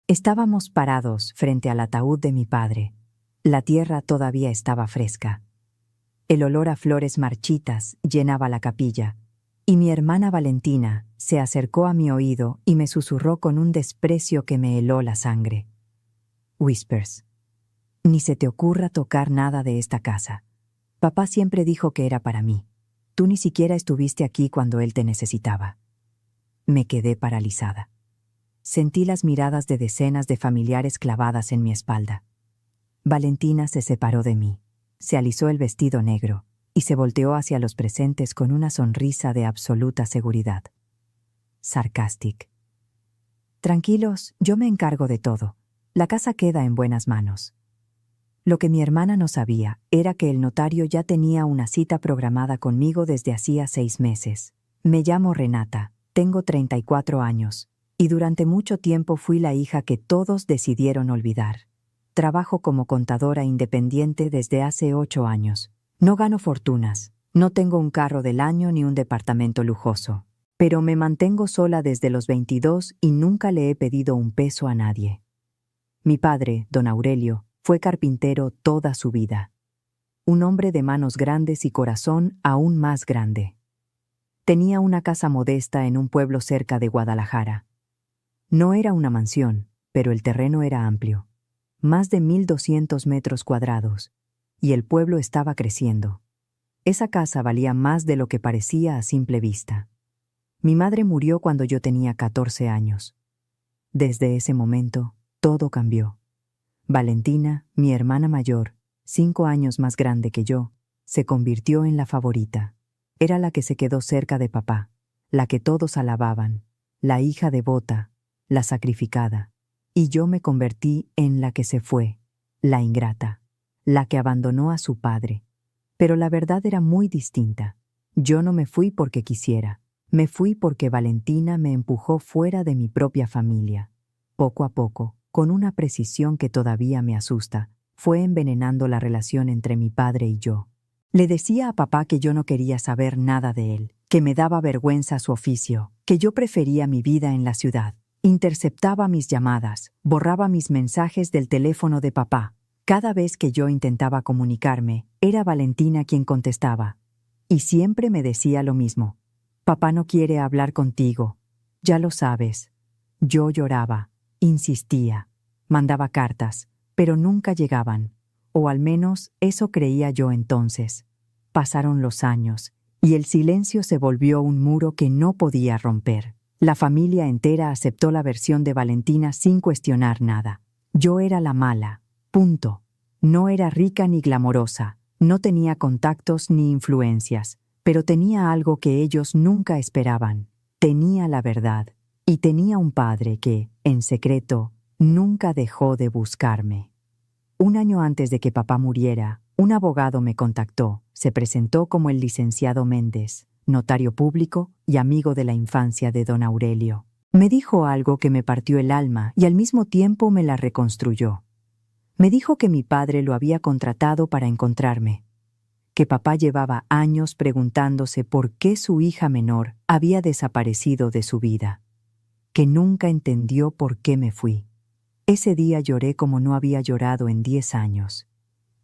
Estábamos parados frente al ataúd de mi padre. La tierra todavía estaba fresca. El olor a flores marchitas llenaba la capilla, y mi hermana Valentina se acercó a mi oído y me susurró con un desprecio que me heló la sangre. Whispers. Ni se te ocurra tocar nada de esta casa. Papá siempre dijo que era para mí. Tú ni siquiera estuviste aquí cuando él te necesitaba. Me quedé paralizada. Sentí las miradas de decenas de familiares clavadas en mi espalda. Valentina se separó de mí, se alisó el vestido negro y se volteó hacia los presentes con una sonrisa de absoluta seguridad. Sarcastic. Tranquilos, yo me encargo de todo. La casa queda en buenas manos. Lo que mi hermana no sabía era que el notario ya tenía una cita programada conmigo desde hacía 6 meses. Me llamo Renata, tengo 34 años, y durante mucho tiempo fui la hija que todos decidieron olvidar. Trabajo como contadora independiente desde hace 8 años. No gano fortunas, no tengo un carro del año ni un departamento lujoso, pero me mantengo sola desde los 22 y nunca le he pedido un peso a nadie. Mi padre, don Aurelio, fue carpintero toda su vida. Un hombre de manos grandes y corazón aún más grande. Tenía una casa modesta en un pueblo cerca de Guadalajara. No era una mansión, pero el terreno era amplio. Más de 1,200 metros cuadrados, y el pueblo estaba creciendo. Esa casa valía más de lo que parecía a simple vista. Mi madre murió cuando yo tenía 14 años. Desde ese momento, todo cambió. Valentina, mi hermana mayor, 5 años más grande que yo, se convirtió en la favorita. Era la que se quedó cerca de papá, la que todos alababan, la hija devota, la sacrificada. Y yo me convertí en la que se fue, la ingrata, la que abandonó a su padre. Pero la verdad era muy distinta. Yo no me fui porque quisiera, me fui porque Valentina me empujó fuera de mi propia familia. Poco a poco, con una precisión que todavía me asusta, fue envenenando la relación entre mi padre y yo. Le decía a papá que yo no quería saber nada de él, que me daba vergüenza su oficio, que yo prefería mi vida en la ciudad. Interceptaba mis llamadas, borraba mis mensajes del teléfono de papá. Cada vez que yo intentaba comunicarme, era Valentina quien contestaba. Y siempre me decía lo mismo. Papá no quiere hablar contigo. Ya lo sabes. Yo lloraba, insistía, mandaba cartas, pero nunca llegaban. O al menos eso creía yo entonces. Pasaron los años, y el silencio se volvió un muro que no podía romper. La familia entera aceptó la versión de Valentina sin cuestionar nada. Yo era la mala. Punto. No era rica ni glamorosa, no tenía contactos ni influencias, pero tenía algo que ellos nunca esperaban. Tenía la verdad, y tenía un padre que, en secreto, nunca dejó de buscarme. Un año antes de que papá muriera, un abogado me contactó, se presentó como el licenciado Méndez, notario público y amigo de la infancia de don Aurelio. Me dijo algo que me partió el alma y al mismo tiempo me la reconstruyó. Me dijo que mi padre lo había contratado para encontrarme, que papá llevaba años preguntándose por qué su hija menor había desaparecido de su vida, que nunca entendió por qué me fui. Ese día lloré como no había llorado en 10 años.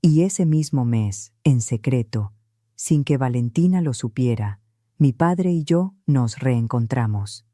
Y ese mismo mes, en secreto, sin que Valentina lo supiera, mi padre y yo nos reencontramos.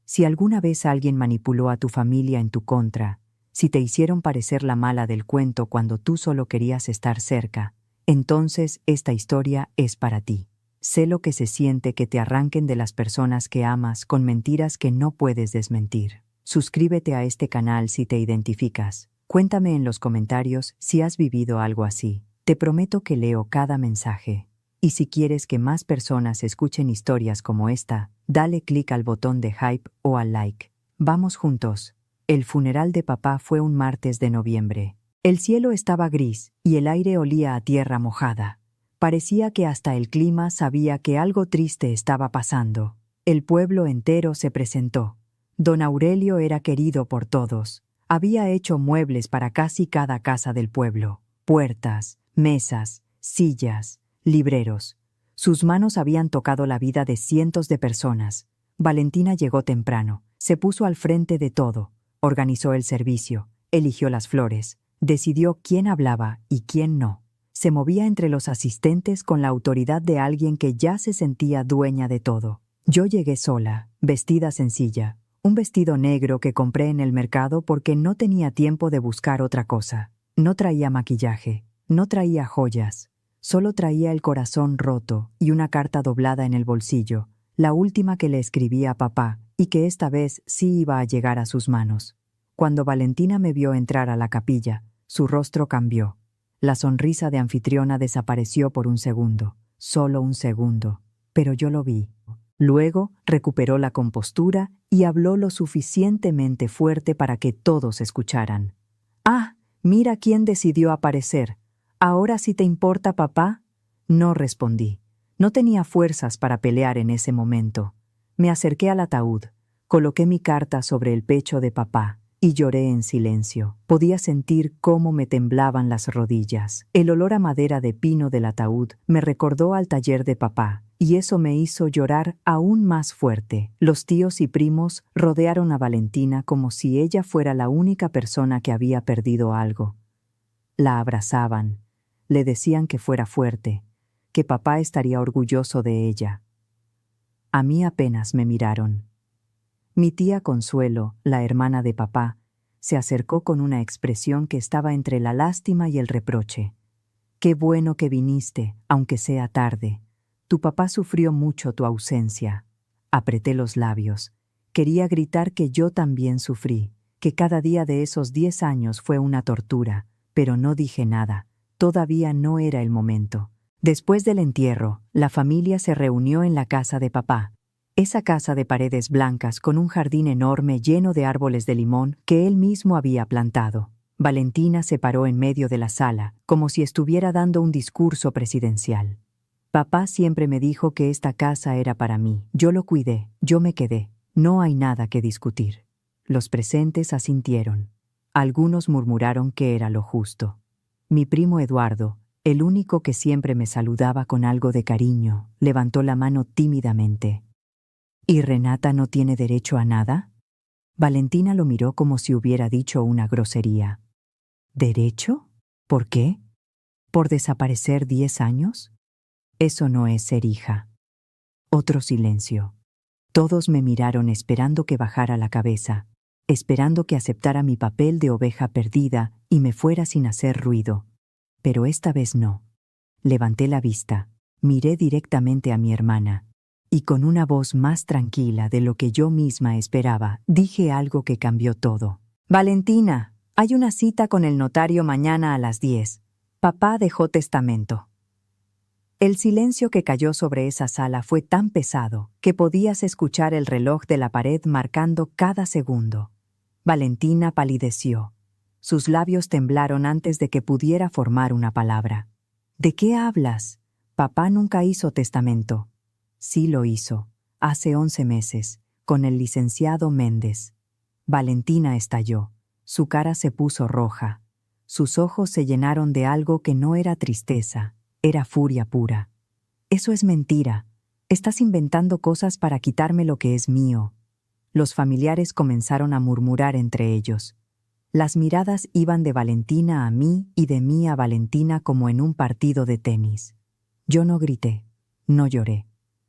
Si alguna vez alguien manipuló a tu familia en tu contra, si te hicieron parecer la mala del cuento cuando tú solo querías estar cerca, entonces esta historia es para ti. Sé lo que se siente que te arranquen de las personas que amas con mentiras que no puedes desmentir. Suscríbete a este canal si te identificas. Cuéntame en los comentarios si has vivido algo así. Te prometo que leo cada mensaje. Y si quieres que más personas escuchen historias como esta, dale clic al botón de hype o al like. Vamos juntos. El funeral de papá fue un martes de noviembre. El cielo estaba gris y el aire olía a tierra mojada. Parecía que hasta el clima sabía que algo triste estaba pasando. El pueblo entero se presentó. Don Aurelio era querido por todos. Había hecho muebles para casi cada casa del pueblo. Puertas, mesas, sillas, libreros. Sus manos habían tocado la vida de cientos de personas. Valentina llegó temprano. Se puso al frente de todo. Organizó el servicio, eligió las flores, decidió quién hablaba y quién no. Se movía entre los asistentes con la autoridad de alguien que ya se sentía dueña de todo. Yo llegué sola, vestida sencilla, un vestido negro que compré en el mercado porque no tenía tiempo de buscar otra cosa. No traía maquillaje, no traía joyas, solo traía el corazón roto y una carta doblada en el bolsillo, la última que le escribí a papá y que esta vez sí iba a llegar a sus manos. Cuando Valentina me vio entrar a la capilla, su rostro cambió. La sonrisa de anfitriona desapareció por un segundo, solo un segundo, pero yo lo vi. Luego recuperó la compostura y habló lo suficientemente fuerte para que todos escucharan. «Ah, mira quién decidió aparecer. ¿Ahora sí te importa, papá?» No respondí. No tenía fuerzas para pelear en ese momento. Me acerqué al ataúd, coloqué mi carta sobre el pecho de papá y lloré en silencio. Podía sentir cómo me temblaban las rodillas. El olor a madera de pino del ataúd me recordó al taller de papá, y eso me hizo llorar aún más fuerte. Los tíos y primos rodearon a Valentina como si ella fuera la única persona que había perdido algo. La abrazaban, le decían que fuera fuerte, que papá estaría orgulloso de ella. A mí apenas me miraron. Mi tía Consuelo, la hermana de papá, se acercó con una expresión que estaba entre la lástima y el reproche. «Qué bueno que viniste, aunque sea tarde. Tu papá sufrió mucho tu ausencia». Apreté los labios. Quería gritar que yo también sufrí, que cada día de esos 10 años fue una tortura, pero no dije nada. Todavía no era el momento. Después del entierro, la familia se reunió en la casa de papá. Esa casa de paredes blancas con un jardín enorme lleno de árboles de limón que él mismo había plantado. Valentina se paró en medio de la sala, como si estuviera dando un discurso presidencial. Papá siempre me dijo que esta casa era para mí. Yo lo cuidé, yo me quedé. No hay nada que discutir. Los presentes asintieron. Algunos murmuraron que era lo justo. Mi primo Eduardo, el único que siempre me saludaba con algo de cariño, levantó la mano tímidamente. ¿Y Renata no tiene derecho a nada? Valentina lo miró como si hubiera dicho una grosería. ¿Derecho? ¿Por qué? ¿Por desaparecer 10 años? Eso no es ser hija. Otro silencio. Todos me miraron esperando que bajara la cabeza, esperando que aceptara mi papel de oveja perdida y me fuera sin hacer ruido. Pero esta vez no. Levanté la vista, miré directamente a mi hermana, y con una voz más tranquila de lo que yo misma esperaba, dije algo que cambió todo. «Valentina, hay una cita con el notario mañana a las 10. Papá dejó testamento». El silencio que cayó sobre esa sala fue tan pesado que podías escuchar el reloj de la pared marcando cada segundo. Valentina palideció. Sus labios temblaron antes de que pudiera formar una palabra. «¿De qué hablas? Papá nunca hizo testamento». «Sí lo hizo, hace 11 meses, con el licenciado Méndez». Valentina estalló. Su cara se puso roja. Sus ojos se llenaron de algo que no era tristeza, era furia pura. «Eso es mentira. Estás inventando cosas para quitarme lo que es mío». Los familiares comenzaron a murmurar entre ellos. Las miradas iban de Valentina a mí y de mí a Valentina como en un partido de tenis. Yo no grité, no lloré.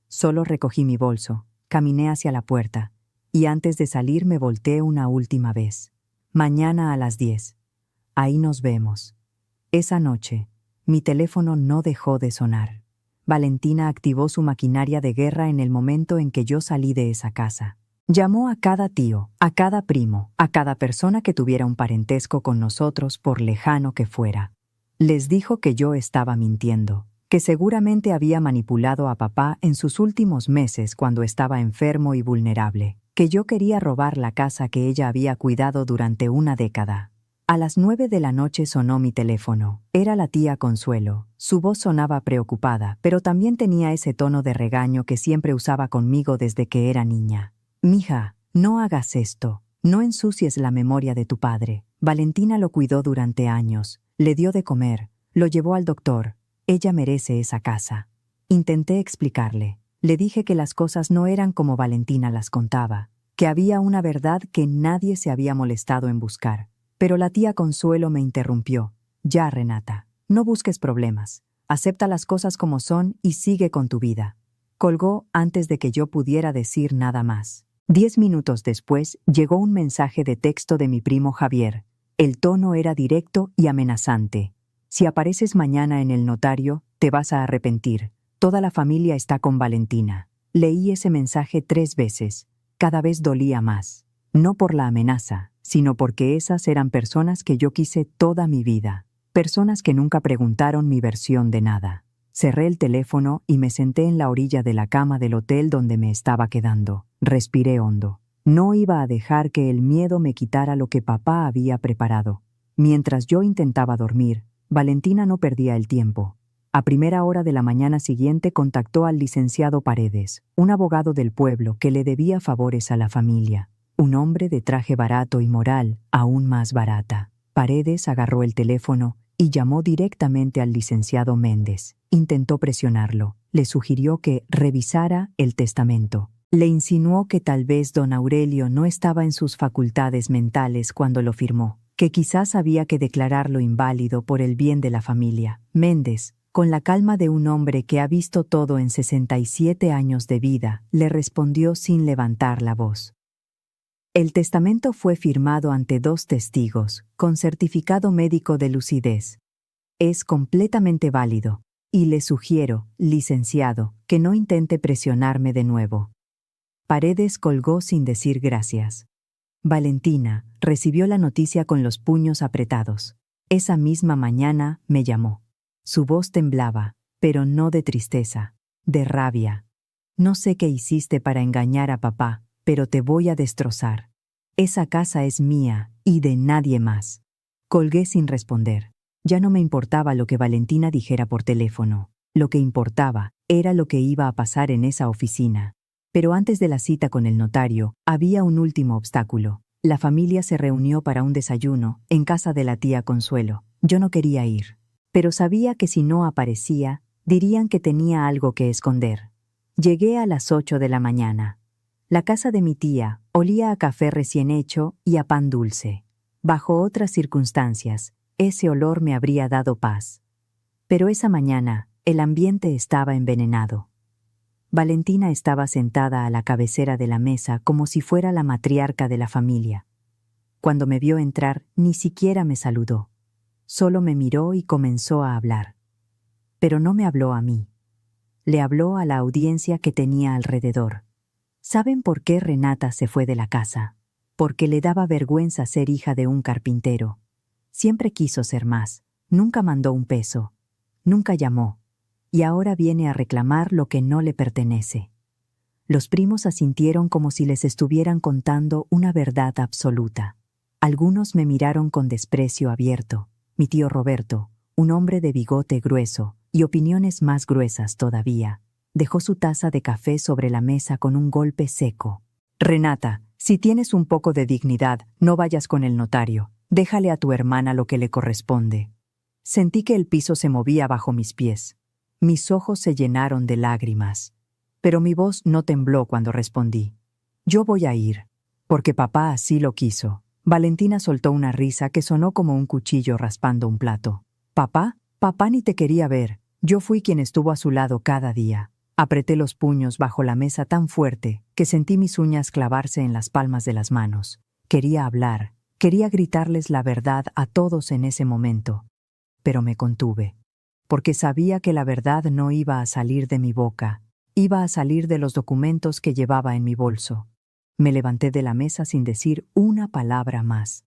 Solo recogí mi bolso, caminé hacia la puerta, y antes de salir me volteé una última vez. «Mañana a las 10. Ahí nos vemos». Esa noche, mi teléfono no dejó de sonar. Valentina activó su maquinaria de guerra en el momento en que yo salí de esa casa. Llamó a cada tío, a cada primo, a cada persona que tuviera un parentesco con nosotros por lejano que fuera. Les dijo que yo estaba mintiendo, que seguramente había manipulado a papá en sus últimos meses cuando estaba enfermo y vulnerable, que yo quería robar la casa que ella había cuidado durante una década. A las 9 de la noche sonó mi teléfono. Era la tía Consuelo. Su voz sonaba preocupada, pero también tenía ese tono de regaño que siempre usaba conmigo desde que era niña. «Mija, no hagas esto. No ensucies la memoria de tu padre. Valentina lo cuidó durante años, le dio de comer, lo llevó al doctor. Ella merece esa casa». Intenté explicarle. Le dije que las cosas no eran como Valentina las contaba, que había una verdad que nadie se había molestado en buscar. Pero la tía Consuelo me interrumpió. Ya, Renata, no busques problemas. Acepta las cosas como son y sigue con tu vida. Colgó antes de que yo pudiera decir nada más. 10 minutos después llegó un mensaje de texto de mi primo Javier. El tono era directo y amenazante. Si apareces mañana en el notario, te vas a arrepentir. Toda la familia está con Valentina. Leí ese mensaje 3 veces. Cada vez dolía más. No por la amenaza, sino porque esas eran personas que yo quise toda mi vida. Personas que nunca preguntaron mi versión de nada. Cerré el teléfono y me senté en la orilla de la cama del hotel donde me estaba quedando. Respiré hondo. No iba a dejar que el miedo me quitara lo que papá había preparado. Mientras yo intentaba dormir, Valentina no perdía el tiempo. A primera hora de la mañana siguiente contactó al licenciado Paredes, un abogado del pueblo que le debía favores a la familia. Un hombre de traje barato y moral aún más barata. Paredes agarró el teléfono y llamó directamente al licenciado Méndez. Intentó presionarlo. Le sugirió que revisara el testamento. Le insinuó que tal vez don Aurelio no estaba en sus facultades mentales cuando lo firmó, que quizás había que declararlo inválido por el bien de la familia. Méndez, con la calma de un hombre que ha visto todo en 67 años de vida, le respondió sin levantar la voz. El testamento fue firmado ante 2 testigos, con certificado médico de lucidez. Es completamente válido, y le sugiero, licenciado, que no intente presionarme de nuevo. Paredes colgó sin decir gracias. Valentina recibió la noticia con los puños apretados. Esa misma mañana me llamó. Su voz temblaba, pero no de tristeza, de rabia. No sé qué hiciste para engañar a papá, pero te voy a destrozar. Esa casa es mía y de nadie más. Colgué sin responder. Ya no me importaba lo que Valentina dijera por teléfono. Lo que importaba era lo que iba a pasar en esa oficina. Pero antes de la cita con el notario, había un último obstáculo. La familia se reunió para un desayuno en casa de la tía Consuelo. Yo no quería ir, pero sabía que si no aparecía, dirían que tenía algo que esconder. Llegué a las 8 de la mañana. La casa de mi tía olía a café recién hecho y a pan dulce. Bajo otras circunstancias, ese olor me habría dado paz. Pero esa mañana, el ambiente estaba envenenado. Valentina estaba sentada a la cabecera de la mesa como si fuera la matriarca de la familia. Cuando me vio entrar, ni siquiera me saludó. Solo me miró y comenzó a hablar. Pero no me habló a mí. Le habló a la audiencia que tenía alrededor. ¿Saben por qué Renata se fue de la casa? Porque le daba vergüenza ser hija de un carpintero. Siempre quiso ser más. Nunca mandó un peso. Nunca llamó. Y ahora viene a reclamar lo que no le pertenece. Los primos asintieron como si les estuvieran contando una verdad absoluta. Algunos me miraron con desprecio abierto. Mi tío Roberto, un hombre de bigote grueso y opiniones más gruesas todavía, dejó su taza de café sobre la mesa con un golpe seco. Renata, si tienes un poco de dignidad, no vayas con el notario. Déjale a tu hermana lo que le corresponde. Sentí que el piso se movía bajo mis pies. Mis ojos se llenaron de lágrimas, pero mi voz no tembló cuando respondí. Yo voy a ir, porque papá así lo quiso. Valentina soltó una risa que sonó como un cuchillo raspando un plato. ¿Papá? Papá ni te quería ver. Yo fui quien estuvo a su lado cada día. Apreté los puños bajo la mesa tan fuerte que sentí mis uñas clavarse en las palmas de las manos. Quería hablar, quería gritarles la verdad a todos en ese momento, pero me contuve. Porque sabía que la verdad no iba a salir de mi boca, iba a salir de los documentos que llevaba en mi bolso. Me levanté de la mesa sin decir una palabra más.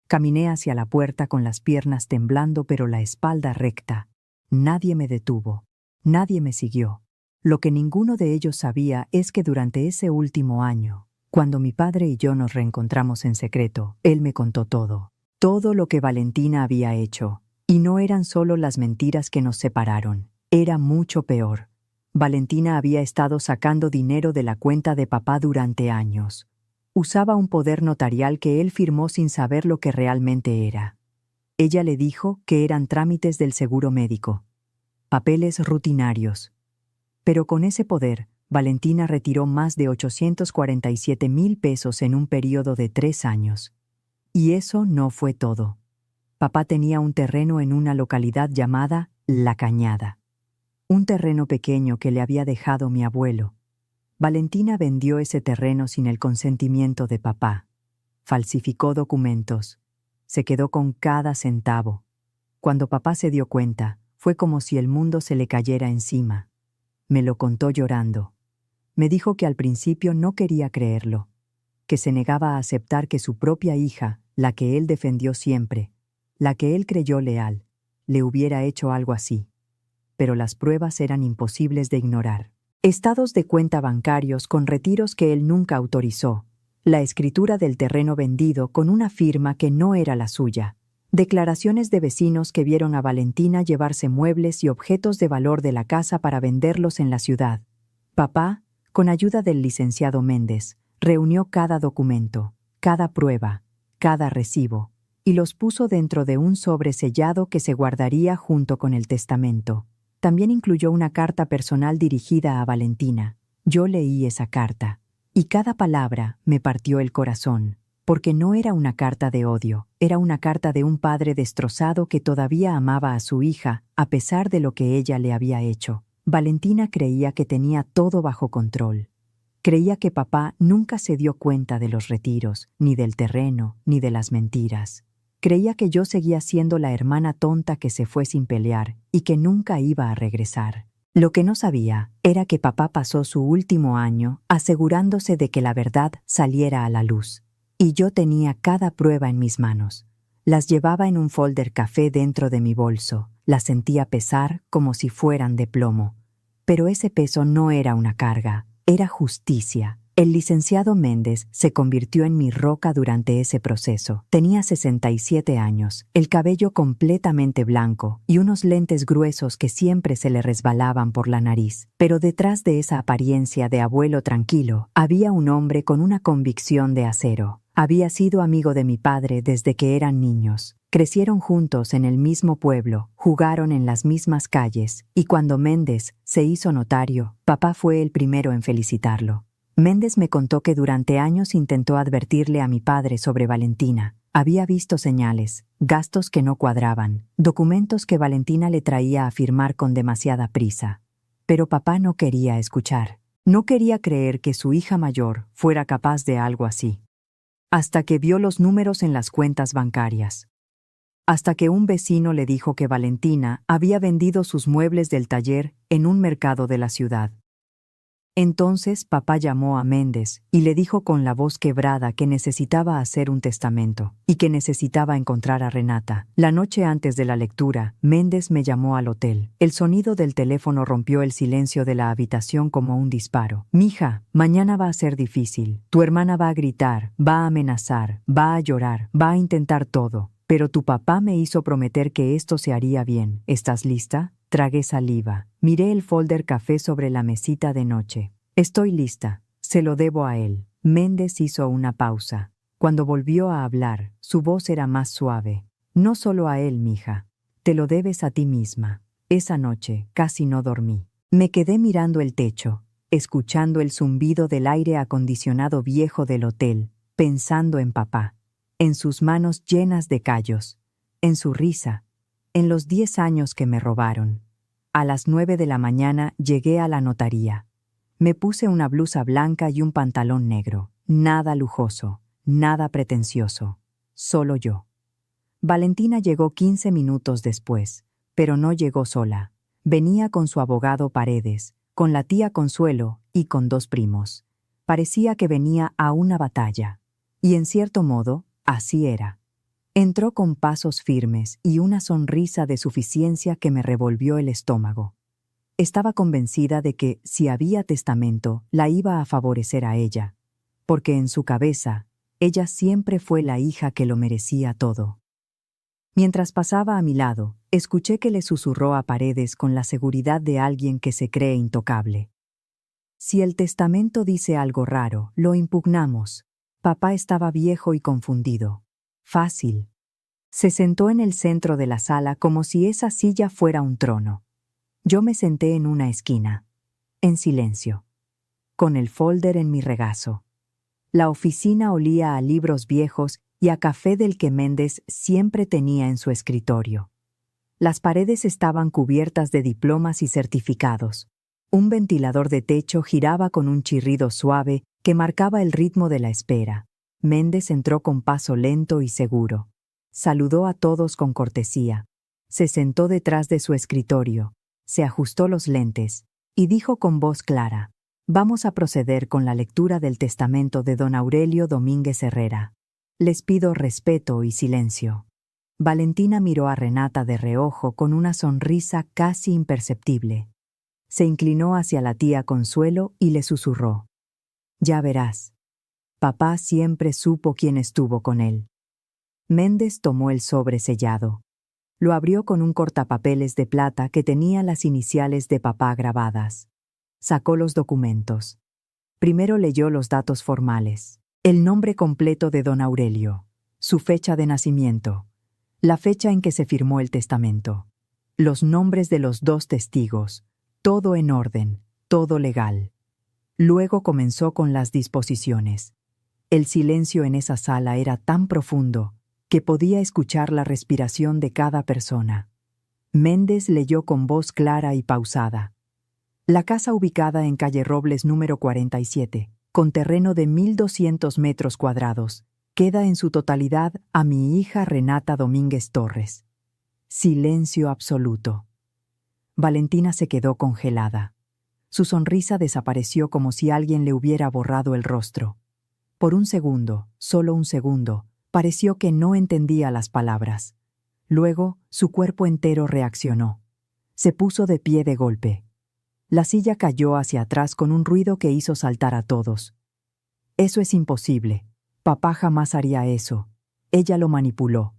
Caminé hacia la puerta con las piernas temblando pero la espalda recta. Nadie me detuvo, nadie me siguió. Lo que ninguno de ellos sabía es que durante ese último año, cuando mi padre y yo nos reencontramos en secreto, él me contó todo. Todo lo que Valentina había hecho. Y no eran solo las mentiras que nos separaron, era mucho peor. Valentina había estado sacando dinero de la cuenta de papá durante años. Usaba un poder notarial que él firmó sin saber lo que realmente era. Ella le dijo que eran trámites del seguro médico, papeles rutinarios. Pero con ese poder Valentina retiró más de 847,000 pesos en un periodo de 3 años. Y eso no fue todo. Papá tenía un terreno en una localidad llamada La Cañada. Un terreno pequeño que le había dejado mi abuelo. Valentina vendió ese terreno sin el consentimiento de papá. Falsificó documentos. Se quedó con cada centavo. Cuando papá se dio cuenta, fue como si el mundo se le cayera encima. Me lo contó llorando. Me dijo que al principio no quería creerlo, que se negaba a aceptar que su propia hija, la que él defendió siempre, la que él creyó leal, le hubiera hecho algo así. Pero las pruebas eran imposibles de ignorar. Estados de cuenta bancarios con retiros que él nunca autorizó, la escritura del terreno vendido con una firma que no era la suya, declaraciones de vecinos que vieron a Valentina llevarse muebles y objetos de valor de la casa para venderlos en la ciudad. Papá, con ayuda del licenciado Méndez, reunió cada documento, cada prueba, cada recibo, y los puso dentro de un sobre sellado que se guardaría junto con el testamento. También incluyó una carta personal dirigida a Valentina. Yo leí esa carta, y cada palabra me partió el corazón, porque no era una carta de odio, era una carta de un padre destrozado que todavía amaba a su hija, a pesar de lo que ella le había hecho. Valentina creía que tenía todo bajo control. Creía que papá nunca se dio cuenta de los retiros, ni del terreno, ni de las mentiras. Creía que yo seguía siendo la hermana tonta que se fue sin pelear y que nunca iba a regresar. Lo que no sabía era que papá pasó su último año asegurándose de que la verdad saliera a la luz. Y yo tenía cada prueba en mis manos. Las llevaba en un folder café dentro de mi bolso. Las sentía pesar como si fueran de plomo. Pero ese peso no era una carga, era justicia. El licenciado Méndez se convirtió en mi roca durante ese proceso. Tenía 67 años, el cabello completamente blanco y unos lentes gruesos que siempre se le resbalaban por la nariz. Pero detrás de esa apariencia de abuelo tranquilo, había un hombre con una convicción de acero. Había sido amigo de mi padre desde que eran niños. Crecieron juntos en el mismo pueblo, jugaron en las mismas calles, y cuando Méndez se hizo notario, papá fue el primero en felicitarlo. Méndez me contó que durante años intentó advertirle a mi padre sobre Valentina. Había visto señales, gastos que no cuadraban, documentos que Valentina le traía a firmar con demasiada prisa. Pero papá no quería escuchar. No quería creer que su hija mayor fuera capaz de algo así. Hasta que vio los números en las cuentas bancarias. Hasta que un vecino le dijo que Valentina había vendido sus muebles del taller en un mercado de la ciudad. Entonces papá llamó a Méndez y le dijo con la voz quebrada que necesitaba hacer un testamento y que necesitaba encontrar a Renata. La noche antes de la lectura, Méndez me llamó al hotel. El sonido del teléfono rompió el silencio de la habitación como un disparo. «Mija, mañana va a ser difícil. Tu hermana va a gritar, va a amenazar, va a llorar, va a intentar todo. Pero tu papá me hizo prometer que esto se haría bien. ¿Estás lista?» Tragué saliva. Miré el folder café sobre la mesita de noche. Estoy lista. Se lo debo a él. Méndez hizo una pausa. Cuando volvió a hablar, su voz era más suave. No solo a él, mija. Te lo debes a ti misma. Esa noche casi no dormí. Me quedé mirando el techo, escuchando el zumbido del aire acondicionado viejo del hotel, pensando en papá, en sus manos llenas de callos, en su risa, en los 10 años que me robaron. A las 9 de la mañana llegué a la notaría. Me puse una blusa blanca y un pantalón negro. Nada lujoso, nada pretencioso. Solo yo. Valentina llegó 15 minutos después, pero no llegó sola. Venía con su abogado Paredes, con la tía Consuelo y con 2 primos. Parecía que venía a una batalla. Y en cierto modo, así era. Entró con pasos firmes y una sonrisa de suficiencia que me revolvió el estómago. Estaba convencida de que, si había testamento, la iba a favorecer a ella, porque en su cabeza, ella siempre fue la hija que lo merecía todo. Mientras pasaba a mi lado, escuché que le susurró a Paredes con la seguridad de alguien que se cree intocable. Si el testamento dice algo raro, lo impugnamos. Papá estaba viejo y confundido. Fácil. Se sentó en el centro de la sala como si esa silla fuera un trono. Yo me senté en una esquina, en silencio. con el folder en mi regazo. La oficina olía a libros viejos y a café del que Méndez siempre tenía en su escritorio. Las paredes estaban cubiertas de diplomas y certificados. Un ventilador de techo giraba con un chirrido suave que marcaba el ritmo de la espera. Méndez entró con paso lento y seguro. Saludó a todos con cortesía. Se sentó detrás de su escritorio, se ajustó los lentes y dijo con voz clara: «Vamos a proceder con la lectura del testamento de don Aurelio Domínguez Herrera. Les pido respeto y silencio». Valentina miró a Renata de reojo con una sonrisa casi imperceptible. Se inclinó hacia la tía Consuelo y le susurró: «Ya verás. Papá siempre supo quién estuvo con él». Méndez tomó el sobre sellado. Lo abrió con un cortapapeles de plata que tenía las iniciales de papá grabadas. Sacó los documentos. Primero leyó los datos formales: el nombre completo de don Aurelio, su fecha de nacimiento, la fecha en que se firmó el testamento, los nombres de los 2 testigos, todo en orden, todo legal. Luego comenzó con las disposiciones. El silencio en esa sala era tan profundo que podía escuchar la respiración de cada persona. Méndez leyó con voz clara y pausada: la casa ubicada en calle Robles número 47, con terreno de 1.200 metros cuadrados, queda en su totalidad a mi hija Renata Domínguez Torres. Silencio absoluto. Valentina se quedó congelada. Su sonrisa desapareció como si alguien le hubiera borrado el rostro. Por un segundo, solo un segundo, pareció que no entendía las palabras. Luego, su cuerpo entero reaccionó. Se puso de pie de golpe. La silla cayó hacia atrás con un ruido que hizo saltar a todos. «Eso es imposible. Papá jamás haría eso. Ella lo manipuló».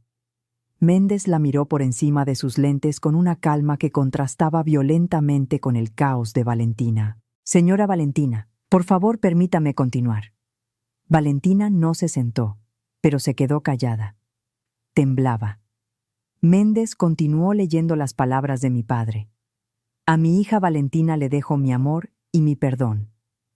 Méndez la miró por encima de sus lentes con una calma que contrastaba violentamente con el caos de Valentina. «Señora Valentina, por favor permítame continuar». Valentina no se sentó, pero se quedó callada. Temblaba. Méndez continuó leyendo las palabras de mi padre: «A mi hija Valentina le dejo mi amor y mi perdón,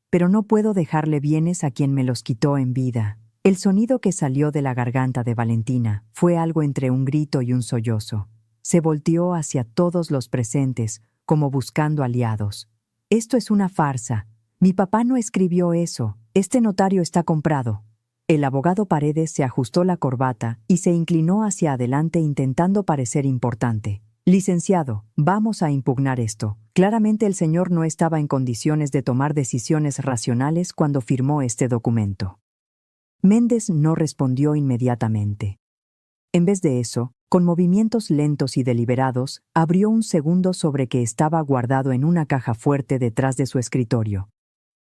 pero no puedo dejarle bienes a quien me los quitó en vida». El sonido que salió de la garganta de Valentina fue algo entre un grito y un sollozo. Se volteó hacia todos los presentes, como buscando aliados. «Esto es una farsa. Mi papá no escribió eso. Este notario está comprado». El abogado Paredes se ajustó la corbata y se inclinó hacia adelante intentando parecer importante. «Licenciado, vamos a impugnar esto. Claramente el señor no estaba en condiciones de tomar decisiones racionales cuando firmó este documento». Méndez no respondió inmediatamente. En vez de eso, con movimientos lentos y deliberados, abrió un segundo sobre que estaba guardado en una caja fuerte detrás de su escritorio.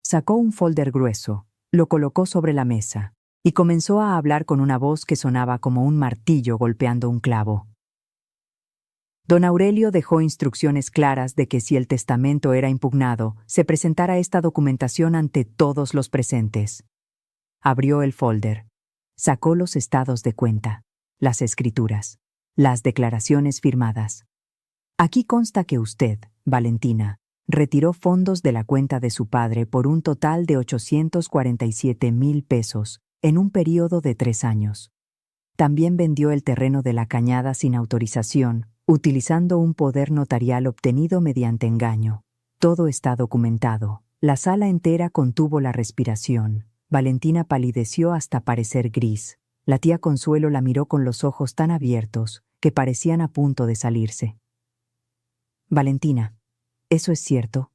Sacó un folder grueso, lo colocó sobre la mesa y comenzó a hablar con una voz que sonaba como un martillo golpeando un clavo. Don Aurelio dejó instrucciones claras de que si el testamento era impugnado, se presentara esta documentación ante todos los presentes. Abrió el folder. Sacó los estados de cuenta, las escrituras, las declaraciones firmadas. «Aquí consta que usted, Valentina, retiró fondos de la cuenta de su padre por un total de 847,000 pesos en un período de 3 años. También vendió el terreno de la Cañada sin autorización, utilizando un poder notarial obtenido mediante engaño. Todo está documentado». La sala entera contuvo la respiración. Valentina palideció hasta parecer gris. La tía Consuelo la miró con los ojos tan abiertos que parecían a punto de salirse. «Valentina, ¿eso es cierto?».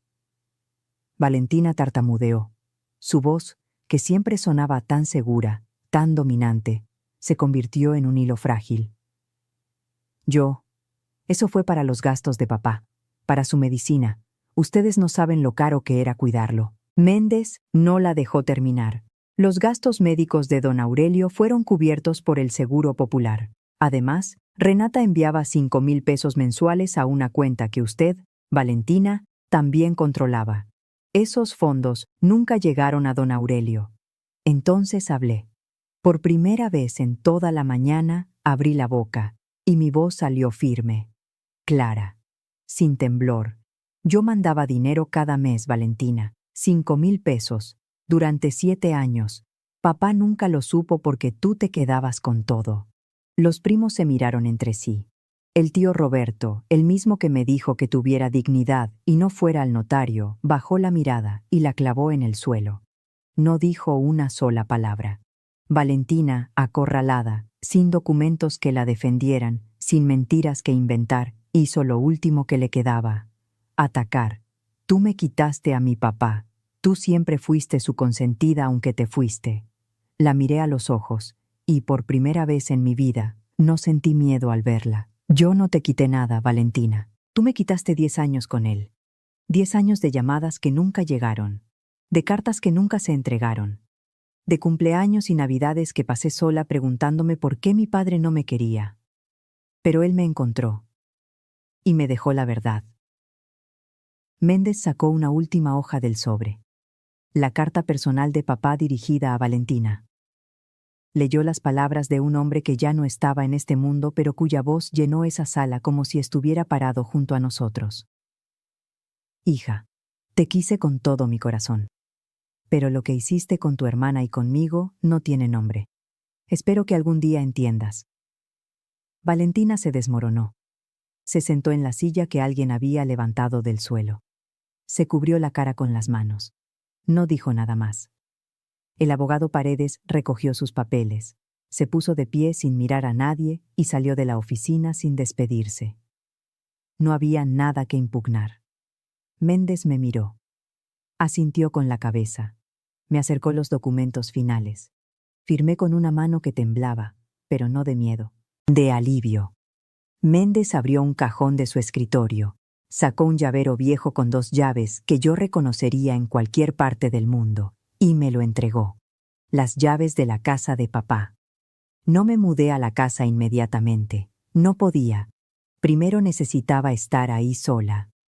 Valentina tartamudeó. Su voz, que siempre sonaba tan segura, tan dominante, se convirtió en un hilo frágil. Eso fue para los gastos de papá, para su medicina. Ustedes no saben lo caro que era cuidarlo». Méndez no la dejó terminar. Los gastos médicos de don Aurelio fueron cubiertos por el Seguro Popular. Además, Renata enviaba 5,000 pesos mensuales a una cuenta que usted, Valentina, también controlaba. Esos fondos nunca llegaron a don Aurelio. Entonces hablé. Por primera vez en toda la mañana abrí la boca y mi voz salió firme, clara, sin temblor. Yo mandaba dinero cada mes, Valentina. 5,000 pesos. Durante 7 años. Papá nunca lo supo porque tú te quedabas con todo. Los primos se miraron entre sí. El tío Roberto, el mismo que me dijo que tuviera dignidad y no fuera al notario, bajó la mirada y la clavó en el suelo. No dijo una sola palabra. Valentina, acorralada, sin documentos que la defendieran, sin mentiras que inventar, hizo lo último que le quedaba: atacar. Tú me quitaste a mi papá. Tú siempre fuiste su consentida aunque te fuiste. La miré a los ojos, y por primera vez en mi vida, no sentí miedo al verla. Yo no te quité nada, Valentina. Tú me quitaste 10 años con él. 10 años de llamadas que nunca llegaron. De cartas que nunca se entregaron. De cumpleaños y navidades que pasé sola preguntándome por qué mi padre no me quería. Pero él me encontró. Y me dejó la verdad. Méndez sacó una última hoja del sobre. La carta personal de papá dirigida a Valentina. Leyó las palabras de un hombre que ya no estaba en este mundo, pero cuya voz llenó esa sala como si estuviera parado junto a nosotros. Hija, te quise con todo mi corazón. Pero lo que hiciste con tu hermana y conmigo no tiene nombre. Espero que algún día entiendas. Valentina se desmoronó. Se sentó en la silla que alguien había levantado del suelo. Se cubrió la cara con las manos. No dijo nada más. El abogado Paredes recogió sus papeles, se puso de pie sin mirar a nadie y salió de la oficina sin despedirse. No había nada que impugnar. Méndez me miró. Asintió con la cabeza. Me acercó los documentos finales. Firmé con una mano que temblaba, pero no de miedo, de alivio. Méndez abrió un cajón de su escritorio. Sacó un llavero viejo con 2 llaves que yo reconocería en cualquier parte del mundo, y me lo entregó. Las llaves de la casa de papá. No me mudé a la casa inmediatamente. No podía. Primero necesitaba estar ahí sola.